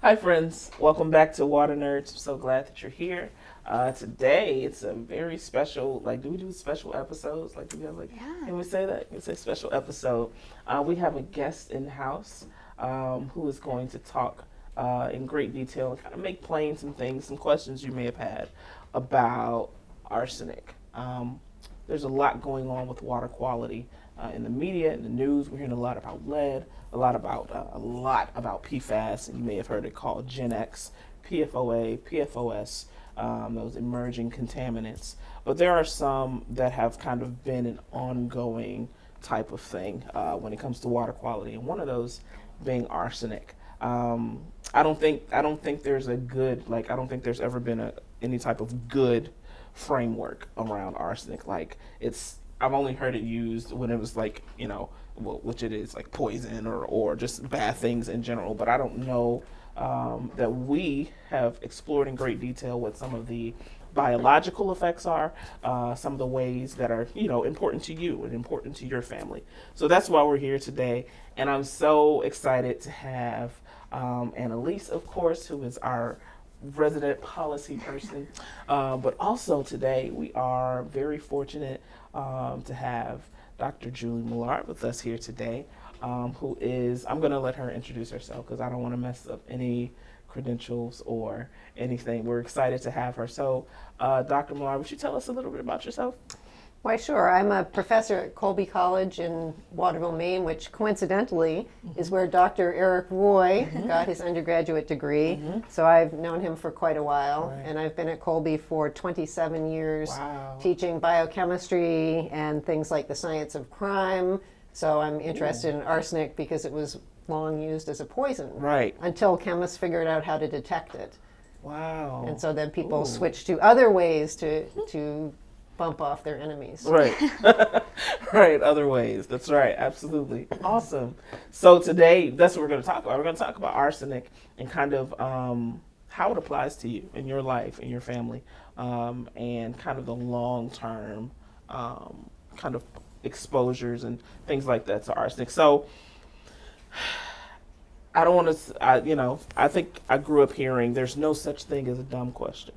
Hi friends, welcome back to Water Nerds. I'm so glad that you're here. Today it's a very special, do we do special episodes? Do we have can we say that? It's a special episode. We have a guest in the house who is going to talk in great detail and kind of make plain some things, some questions you may have had about arsenic. There's a lot going on with water quality in the media, in the news. We're hearing a lot about lead, a lot about PFAS, and you may have heard it called Gen X, PFOA, PFOS, those emerging contaminants. But there are some that have kind of been an ongoing type of thing when it comes to water quality, and one of those being arsenic. I don't think there's a good, I don't think there's ever been any type of good framework around arsenic. I've only heard it used when it was which it is poison or just bad things in general, but I don't know that we have explored in great detail what some of the biological effects are, some of the ways that are important to you and important to your family. So that's why we're here today, and I'm so excited to have Analies, of course, who is our resident policy person, but also today we are very fortunate to have Dr. Julie Millard with us here today, who is, I'm going to let her introduce herself because I don't want to mess up any credentials or anything. We're excited to have her. So, Dr. Millard, would you tell us a little bit about yourself? Why, sure. I'm a professor at Colby College in Waterville, Maine, which coincidentally is where Dr. Eric Roy got his undergraduate degree. So I've known him for quite a while, and I've been at Colby for 27 years teaching biochemistry and things like the science of crime. So I'm interested in arsenic because it was long used as a poison until chemists figured out how to detect it. Wow. And so then people switched to other ways to bump off their enemies. Right. Right, other ways. That's right, absolutely. Awesome. So today, that's what we're going to talk about. We're going to talk about arsenic and kind of how it applies to you in your life, in your family, and kind of the long-term kind of exposures and things like that to arsenic. So I don't want to, I think I grew up hearing there's no such thing as a dumb question.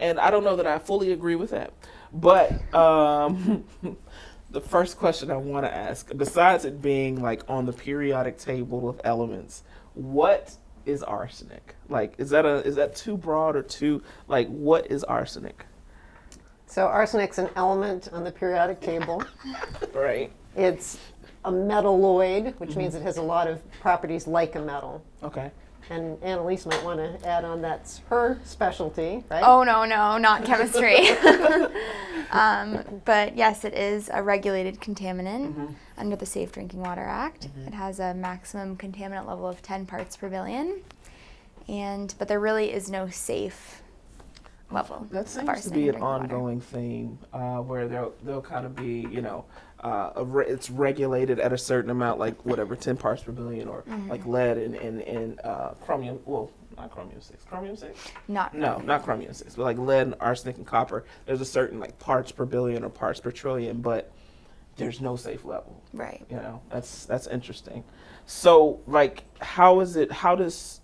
And I don't know that I fully agree with that. But the first question I want to ask, besides it being on the periodic table of elements, what is arsenic? Is that too broad or too, what is arsenic? So arsenic's an element on the periodic table. Right. It's a metalloid, which means it has a lot of properties like a metal. Okay. And Annalise might want to add on that's her specialty, right? Oh, no, not chemistry. But yes, it is a regulated contaminant under the Safe Drinking Water Act. It has a maximum contaminant level of 10 parts per billion. But there really is no safe level. That seems to be an ongoing theme where they'll kind of be, it's regulated at a certain amount, 10 parts per billion, or lead and chromium. Well, not chromium 6. Chromium 6? Not chromium 6. But lead and arsenic and copper, there's a certain parts per billion or parts per trillion, but there's no safe level. Right. That's interesting. So how does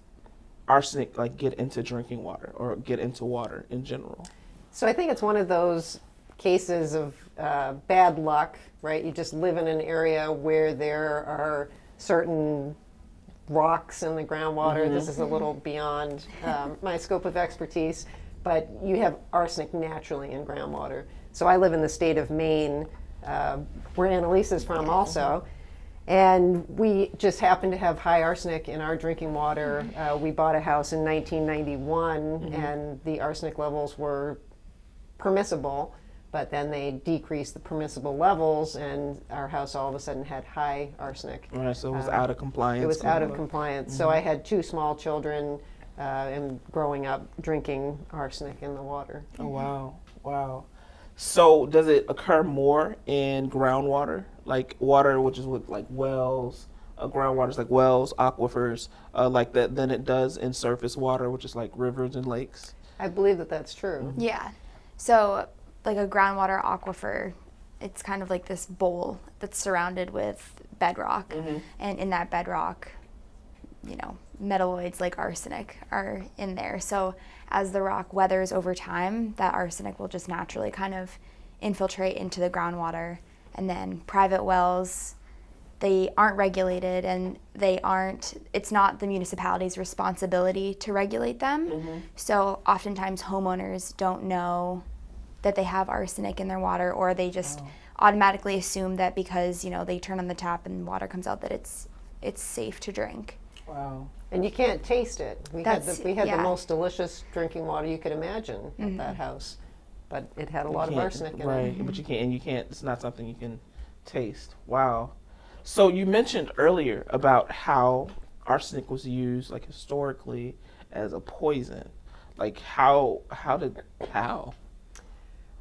arsenic get into drinking water or get into water in general? So I think it's one of those cases of bad luck, right? You just live in an area where there are certain rocks in the groundwater. This is a little beyond my scope of expertise, but you have arsenic naturally in groundwater. So I live in the state of Maine, where Annalise is from also. And we just happen to have high arsenic in our drinking water. We bought a house in 1991, and the arsenic levels were permissible, but then they decreased the permissible levels, and our house all of a sudden had high arsenic. Right, so it was out of compliance. It was out of compliance. So I had 2 small children, and growing up drinking arsenic in the water. Oh, wow. So does it occur more in groundwater, water which is with wells, groundwater is wells, aquifers, that, than it does in surface water, which is rivers and lakes? I believe that that's true. Yeah. So a groundwater aquifer, it's kind of this bowl that's surrounded with bedrock. And in that bedrock, metalloids like arsenic are in there. So as the rock weathers over time, that arsenic will just naturally kind of infiltrate into the groundwater. And then private wells, they aren't regulated, and it's not the municipality's responsibility to regulate them. So oftentimes homeowners don't know that they have arsenic in their water, or they just automatically assume that because, they turn on the tap and water comes out, that it's safe to drink. Wow. And you can't taste it. We had yeah. the most delicious drinking water you could imagine at that house, but it had a lot of arsenic in it. Right, but you can't, it's not something you can taste. Wow. So you mentioned earlier about how arsenic was used, like, historically as a poison. Like, how?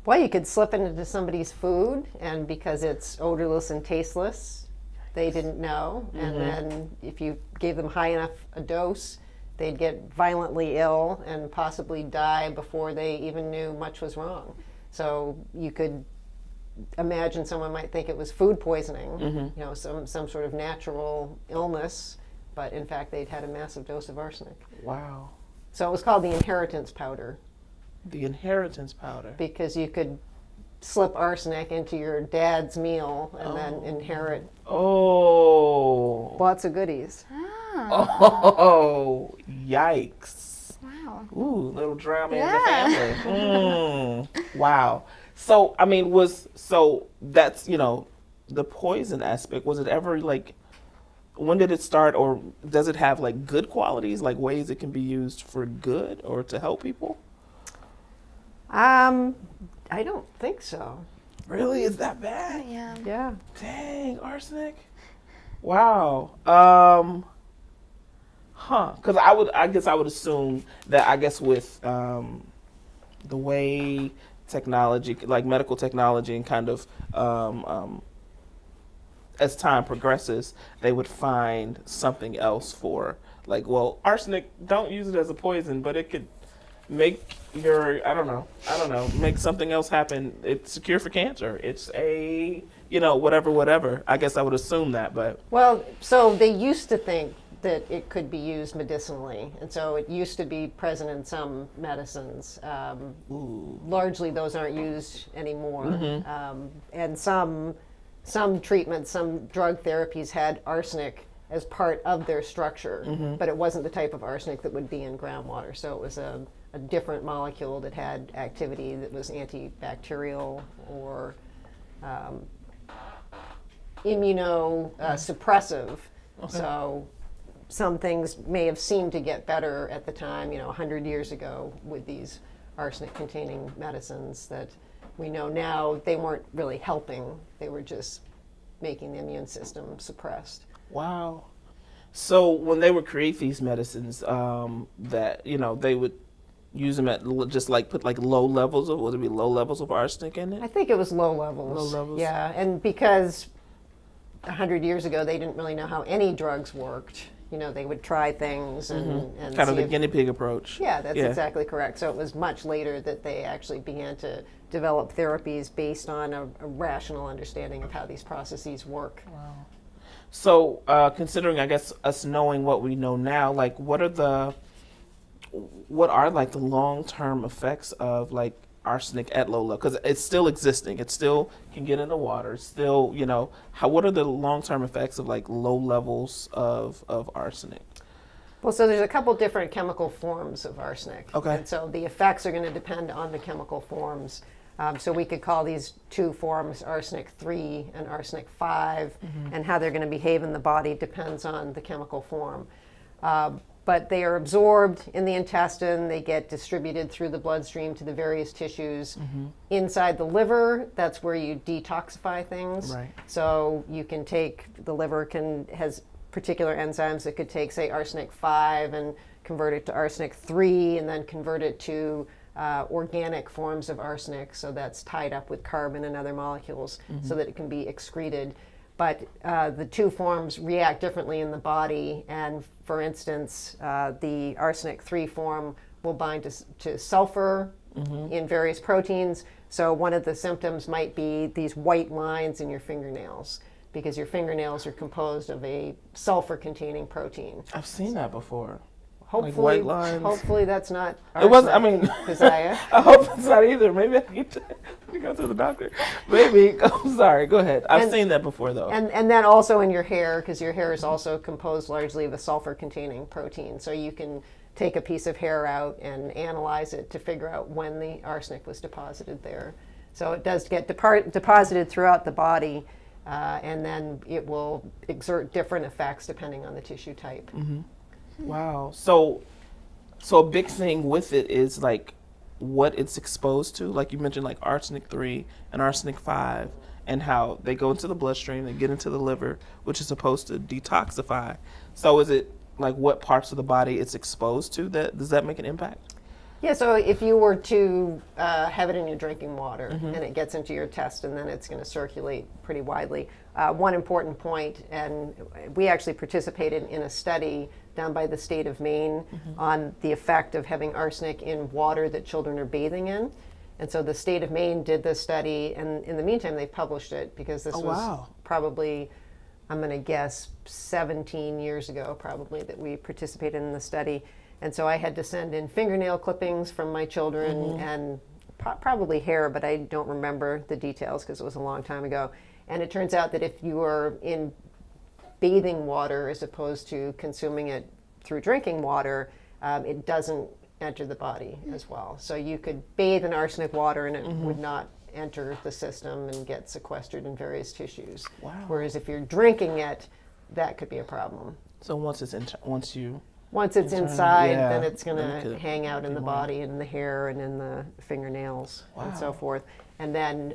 Well, you could slip it into somebody's food, and because it's odorless and tasteless, they didn't know. And then if you gave them high enough a dose, they'd get violently ill and possibly die before they even knew much was wrong. So you could imagine someone might think it was food poisoning, some sort of natural illness, but in fact they'd had a massive dose of arsenic. Wow. So it was called the inheritance powder. The inheritance powder. Because you could slip arsenic into your dad's meal and then inherit lots of goodies. Oh, yikes. Wow. Ooh, little drama in the family. Wow. So, I mean, that's, the poison aspect. Was it ever when did it start, or does it have good qualities, ways it can be used for good or to help people? I don't think so. Really? Is that bad? Yeah. Yeah. Dang, arsenic. Wow. Because I guess I would assume that with the way technology, like medical technology, and kind of as time progresses, they would find something else for arsenic. Don't use it as a poison, but it could make your I don't know, make something else happen. It's a cure for cancer. It's a whatever. I guess I would assume that, but so they used to think that it could be used medicinally, and so it used to be present in some medicines. Largely, those aren't used anymore, and some treatments, some drug therapies had arsenic as part of their structure, but it wasn't the type of arsenic that would be in groundwater. So it was a different molecule that had activity that was antibacterial or immunosuppressive. So some things may have seemed to get better at the time, 100 years ago, with these arsenic-containing medicines that we know now they weren't really helping. They were just making the immune system suppressed. Wow. So when they would create these medicines, that they would use them at just put low levels of, would it be low levels of arsenic in it? I think it was low levels. Low levels. Yeah, and because 100 years ago they didn't really know how any drugs worked. They would try things and kind of see the guinea pig approach. Yeah, that's exactly correct. So it was much later that they actually began to develop therapies based on a rational understanding of how these processes work. Wow. So considering, I guess, us knowing what we know now, what are the long-term effects of arsenic at low level? Because it's still existing. It still can get in the water. It's still, what are the long-term effects of low levels of arsenic? Well, so there's a couple different chemical forms of arsenic. Okay. And so the effects are going to depend on the chemical forms. So we could call these two forms arsenic 3 and arsenic 5, and how they're going to behave in the body depends on the chemical form. But they are absorbed in the intestine. They get distributed through the bloodstream to the various tissues. Inside the liver, that's where you detoxify things. Right. So you can take, the liver has particular enzymes that could take, say, arsenic 5 and convert it to arsenic 3, and then convert it to organic forms of arsenic. So that's tied up with carbon and other molecules so that it can be excreted. But the two forms react differently in the body, and for instance, the arsenic 3 form will bind to sulfur in various proteins. So one of the symptoms might be these white lines in your fingernails. because your fingernails are composed of a sulfur-containing protein. I've seen that before. Hopefully, white lines. hopefully that's not It was. I arsenic, mean, Kezia. I hope it's not either. Maybe I need to go to the doctor. Maybe. I'm sorry. Go ahead. I've seen that before, though. And then also in your hair, because your hair is also composed largely of a sulfur-containing protein. So you can take a piece of hair out and analyze it to figure out when the arsenic was deposited there. So it does get deposited throughout the body, and then it will exert different effects depending on the tissue type. Mm-hmm. Wow. So a big thing with it is like what it's exposed to. Like you mentioned, like arsenic 3 and arsenic 5, and how they go into the bloodstream and get into the liver, which is supposed to detoxify. So is it like what parts of the body it's exposed to? Does that make an impact? Yeah, so if you were to have it in your drinking water and it gets into your test and then it's going to circulate pretty widely. One important point, and we actually participated in a study down by the state of Maine on the effect of having arsenic in water that children are bathing in. And so the state of Maine did this study, and in the meantime they published it because this was probably, I'm going to guess, 17 years ago probably that we participated in the study. And so I had to send in fingernail clippings from my children and probably hair, but I don't remember the details because it was a long time ago. And it turns out that if you are in bathing water as opposed to consuming it through drinking water, it doesn't enter the body as well. So you could bathe in arsenic water and it would not enter the system and get sequestered in various tissues. Wow. Whereas if you're drinking it, that could be a problem. So once it's inside, yeah, then it's going then it to could hang out in the more. body and the hair and in the fingernails and so Wow. forth. And then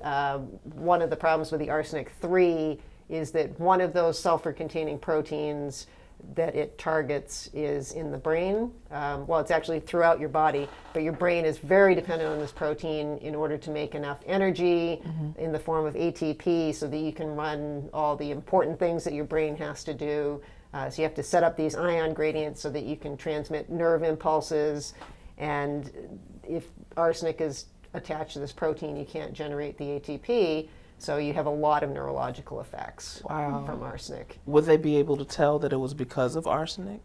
one of the problems with the arsenic 3 is that one of those sulfur-containing proteins that it targets is in the brain. Well, it's actually throughout your body, but your brain is very dependent on this protein in order to make enough energy in the form of ATP so that you can run all the important things that your brain has to do. So you have to set up these ion gradients so that you can transmit nerve impulses. And if arsenic is attached to this protein, you can't generate the ATP. So you have a lot of neurological effects from arsenic. Would they be able to tell that it was because of arsenic?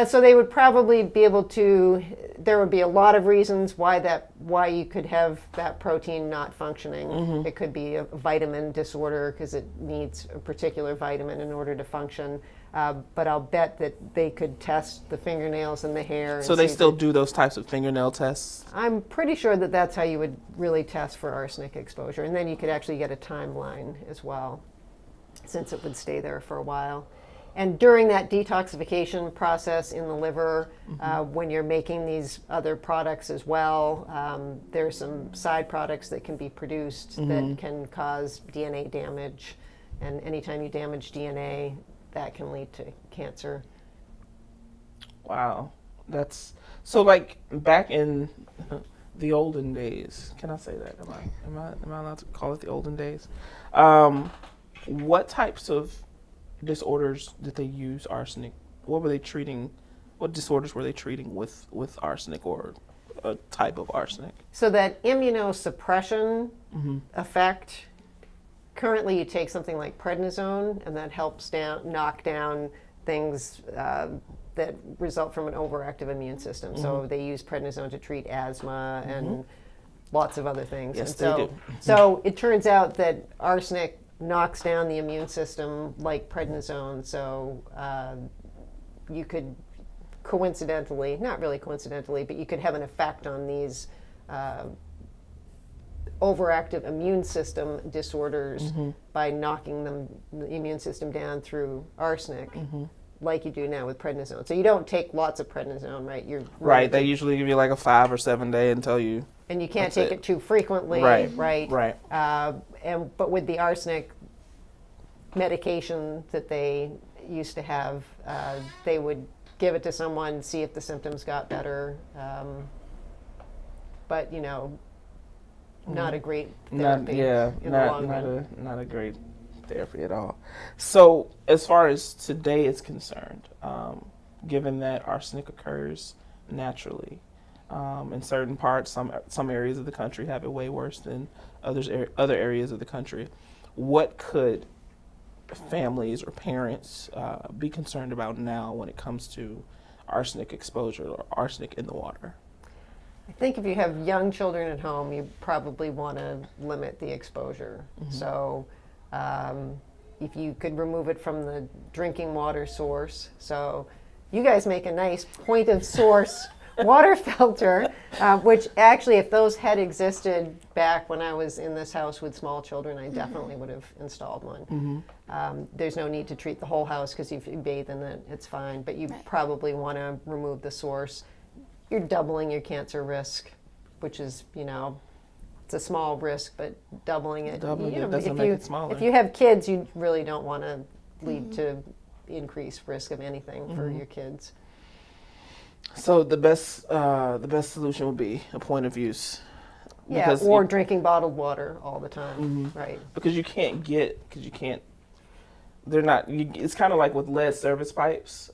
So they would probably be able to. There would be a lot of reasons why you could have that protein not functioning. It could be a vitamin disorder because it needs a particular vitamin in order to function. But I'll bet that they could test the fingernails and the hair. So they still do those types of fingernail tests? I'm pretty sure that that's how you would really test for arsenic exposure. And then you could actually get a timeline as well, since it would stay there for a while. And during that detoxification process in the liver, when you're making these other products as well, there's some side products that can be produced that can cause DNA damage. And anytime you damage DNA, that can lead to cancer. Wow. That's so like back in the olden days. Can I say that? Am I allowed to call it the olden days? What types of disorders did they use arsenic? What were they treating? What disorders were they treating with arsenic or a type of arsenic? So that immunosuppression effect, currently you take something like prednisone and that helps knock down things that result from an overactive immune system. So they use prednisone to treat asthma and lots of other things. Yes, and they so, do. So it turns out that arsenic knocks down the immune system like prednisone. So you could coincidentally, not really coincidentally, but you could have an effect on these overactive immune system disorders by knocking the immune system down through arsenic, like you do now with prednisone. So you don't take lots of prednisone, right? You're Right. They usually give you like a 5 or 7 day and tell you. and you can't That's take it. it too frequently, Right. right? But with the arsenic medication that they used to have, they would give it to someone, see if the symptoms got better. But not a great therapy in the long run. Not a great therapy at all. So as far as today is concerned, given that arsenic occurs naturally in certain parts, some areas of the country have it way worse than other areas of the country. What could families or parents be concerned about now when it comes to arsenic exposure or arsenic in the water? I think if you have young children at home, you probably want to limit the exposure. So if you could remove it from the drinking water source. So you guys make a nice point of source water filter, which actually, if those had existed back when I was in this house with small children, I definitely would have installed one. There's no need to treat the whole house because if you bathe in it, it's fine. But you probably want to remove the source. You're doubling your cancer risk, which is, it's a small risk, but doubling it. Doesn't make it smaller. If you have kids, you really don't want to lead to increased risk of anything for your kids. So the best solution would be a point of use. Yeah, or drinking bottled water all the time, right? Because they're not. It's kind of like with lead service pipes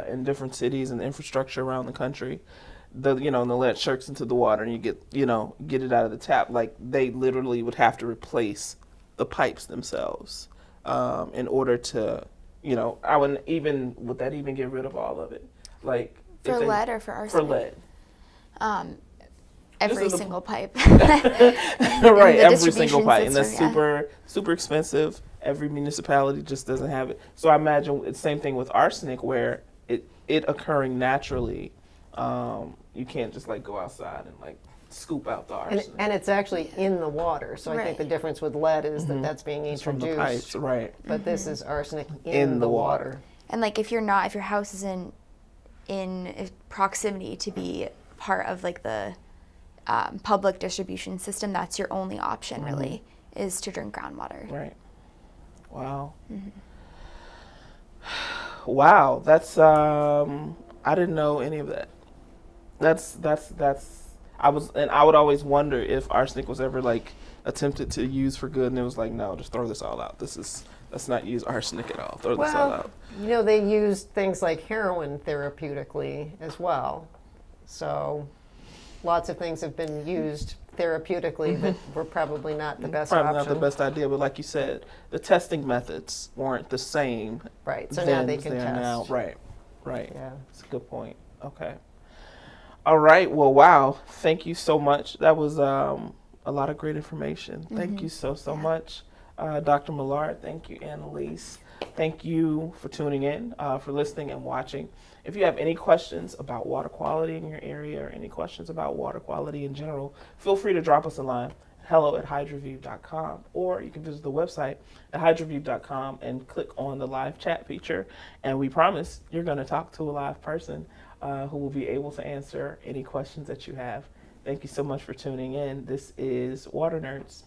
in different cities and infrastructure around the country. The lead shirks into the water and you get it out of the tap. Like they literally would have to replace the pipes themselves in order to, I wouldn't even, would that even get rid of all of it? Like for lead or for arsenic? For lead. Every single pipe. Right, every single pipe. And that's system, super expensive. Every municipality just doesn't have it. So I imagine it's the same thing with arsenic where it occurring naturally, you can't just like go outside and like scoop out the arsenic. And it's actually in the water. So I think the difference with lead is that that's being It's introduced. from the pipes, right. But this is arsenic in the water. And like if your house is in proximity to be part of like the public distribution system, that's your only option really, is to drink groundwater. Right. Wow. Wow. That's I didn't know any of that. I would always wonder if arsenic was ever like attempted to use for good, and it was like, no, just throw this all out. Let's not use arsenic at all. Throw this all out. They use things like heroin therapeutically as well. So lots of things have been used therapeutically that were probably not the best option. Probably not the best idea, but like you said, the testing methods weren't the same. Right, so now they can test. Now. Right. Yeah. That's a good point. Okay. All right. Well, wow. Thank you so much. That was a lot of great information. Thank you so much, Dr. Millard. Thank you, Analies. Thank you for tuning in, for listening and watching. If you have any questions about water quality in your area or any questions about water quality in general, feel free to drop us a line, hello@hydroviv.com, or you can visit the website at hydroviv.com and click on the live chat feature. And we promise you're going to talk to a live person who will be able to answer any questions that you have. Thank you so much for tuning in. This is Water Nerds.